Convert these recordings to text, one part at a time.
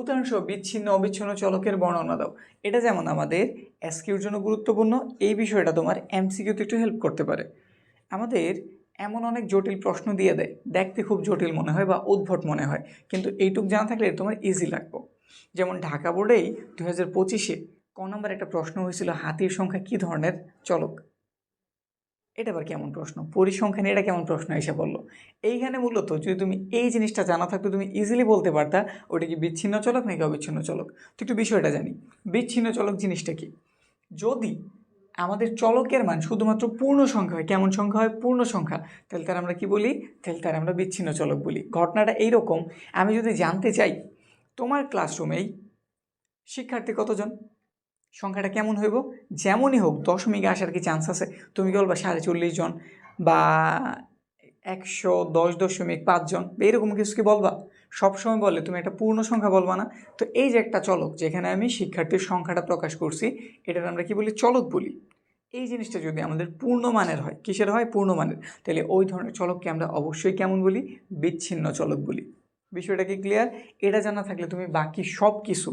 উদাহরণসহ বিচ্ছিন্ন অবিচ্ছিন্ন চলকের বর্ণনা দাও। এটা যেমন আমাদের এসকিউর জন্য গুরুত্বপূর্ণ, এই বিষয়টা তোমার এমসিকিউতে একটু হেল্প করতে পারে। আমাদের এমন অনেক জটিল প্রশ্ন দিয়ে দেয়, দেখতে খুব জটিল মনে হয় বা উদ্ভট মনে হয়, কিন্তু এইটুক জানা থাকলে তোমার ইজি লাগবে। যেমন ঢাকা বোর্ডেই 2025-এ ক নম্বর একটা প্রশ্ন হয়েছিল, হাতির সংখ্যা কী ধরনের চলক। এটা আবার কেমন প্রশ্ন, পরিসংখ্যানে এটা কেমন প্রশ্ন এসে বললো। এইখানে মূলত যদি তুমি এই জিনিসটা জানা থাকতো, তুমি ইজিলি বলতে পারতা ওটা কি বিচ্ছিন্ন চলক নাকি অবিচ্ছিন্ন চলক। তো একটু বিষয়টা জানি, বিচ্ছিন্ন চলক জিনিসটা কি। যদি আমাদের চলকের মান শুধুমাত্র পূর্ণ সংখ্যা হয়, কেমন সংখ্যা হয়, পূর্ণ সংখ্যা, তাহলে তার আমরা কি বলি, তাহলে তার আমরা বিচ্ছিন্ন চলক বলি। ঘটনাটা এইরকম, আমি যদি জানতে চাই তোমার ক্লাসরুমেই শিক্ষার্থী কতজন, সংখ্যাটা কেমন হইব, যেমনই হোক দশমিকে আসার কি চান্স আছে, তুমি কি বলবা 40 জন বা 110.5 জন বা এরকম কিছু কি বলবা। সবসময় বললে তুমি একটা পূর্ণ সংখ্যা বলবা না। তো এই যে একটা চলক যেখানে আমি শিক্ষার্থীর সংখ্যাটা প্রকাশ করছি, এটার আমরা কি বলি, চলক বলি। এই জিনিসটা যদি আমাদের পূর্ণমানের হয়, কিসের হয়, পূর্ণমানের, তাহলে ওই ধরনের চলককে আমরা অবশ্যই কেমন বলি, বিচ্ছিন্ন চলক বলি। বিষয়টা কি ক্লিয়ার? এটা জানা থাকলে তুমি বাকি সব কিছু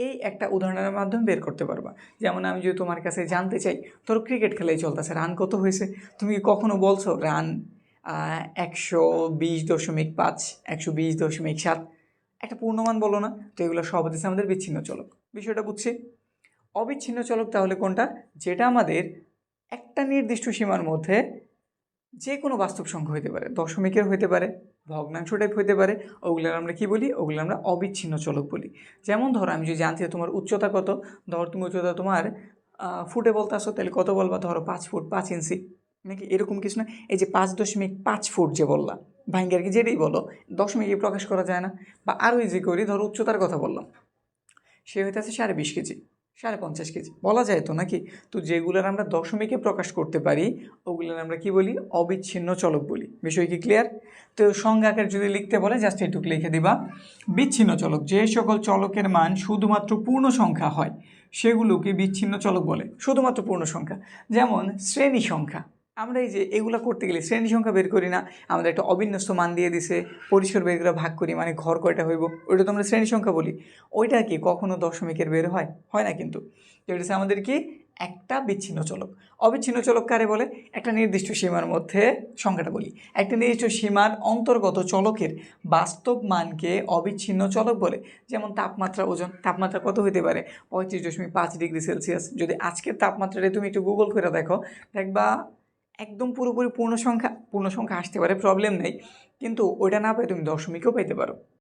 এই একটা উদাহরণের মাধ্যমে বের করতে পারবা। যেমন আমি যদি তোমার কাছে জানতে চাই, তোর ক্রিকেট খেলাই চলতেছে, রান কত হয়েছে, তুমি কখনো বলছো রান 120.5, 120.7, একটা পূর্ণমান বলো না। তো এগুলো সব হচ্ছে আমাদের বিচ্ছিন্ন চলক। বিষয়টা বুঝছি। অবিচ্ছিন্ন চলক তাহলে কোনটা, যেটা আমাদের একটা নির্দিষ্ট সীমার মধ্যে যে কোনো বাস্তব সংখ্যা হইতে পারে, দশমিকের হইতে পারে, ভগ্নাংশ টাইপ হইতে পারে, ওগুলোর আমরা কি বলি, ওগুলো আমরা অবিচ্ছিন্ন চলক বলি। যেমন ধরো আমি যদি জানতে তোমার উচ্চতা কত, ধরো তুমি উচ্চতা তোমার ফুটে বলতে আসো, তাহলে কত বলবা, ধরো 5 ফুট 5 ইঞ্চি নাকি এরকম কিছু না। এই যে 5.5 ফুট যে বললাম, ভাঙ্গের কি যেটাই বলো, দশমিকে প্রকাশ করা যায় না। বা আরও ইজি করি, ধরো উচ্চতার কথা বললাম, সে হইতেছে 20.5 কেজি, 50.5 কেজি, বলা যায় তো নাকি। তো যেগুলোর আমরা দশমিকে প্রকাশ করতে পারি, ওগুলোর আমরা কি বলি, অবিচ্ছিন্ন চলক বলি। বিষয় কি ক্লিয়ার? তো সংজ্ঞা আকারে যদি লিখতে বলে জাস্ট এইটুকু লিখে দিবা, বিচ্ছিন্ন চলক যে সকল চলকের মান শুধুমাত্র পূর্ণ সংখ্যা হয় সেগুলোকে বিচ্ছিন্ন চলক বলে। শুধুমাত্র পূর্ণ সংখ্যা, যেমন শ্রেণী সংখ্যা। আমরা এই যে এগুলো করতে গেলে শ্রেণী সংখ্যা বের করি না, আমাদের একটা অবিন্যস্ত মান দিয়ে দিছে, পরিসর বের করে ভাগ করি, মানে ঘর কয়টা হইব, ওইটা তো আমরা শ্রেণী সংখ্যা বলি। ওইটা কি কখনো দশমিকের বের হয়, হয় না কিন্তু। তো এটা হচ্ছে আমাদের কি একটা বিচ্ছিন্ন চলক। অবিচ্ছিন্ন চলক কারে বলে, একটা নির্দিষ্ট সীমার মধ্যে সংখ্যাটা বলি, একটা নির্দিষ্ট সীমার অন্তর্গত চলকের বাস্তব মানকে অবিচ্ছিন্ন চলক বলে। যেমন তাপমাত্রা, ওজন, তাপমাত্রা কত হইতে পারে, 35.5 ডিগ্রি সেলসিয়াস। যদি আজকের তাপমাত্রাটা তুমি একটু গুগল করে দেখো, দেখবা একদম পুরোপুরি পূর্ণ সংখ্যা আসতে পারে, প্রবলেম নেই, কিন্তু ওইটা না পেয়ে তুমি দশমিকেও পেতে পারো।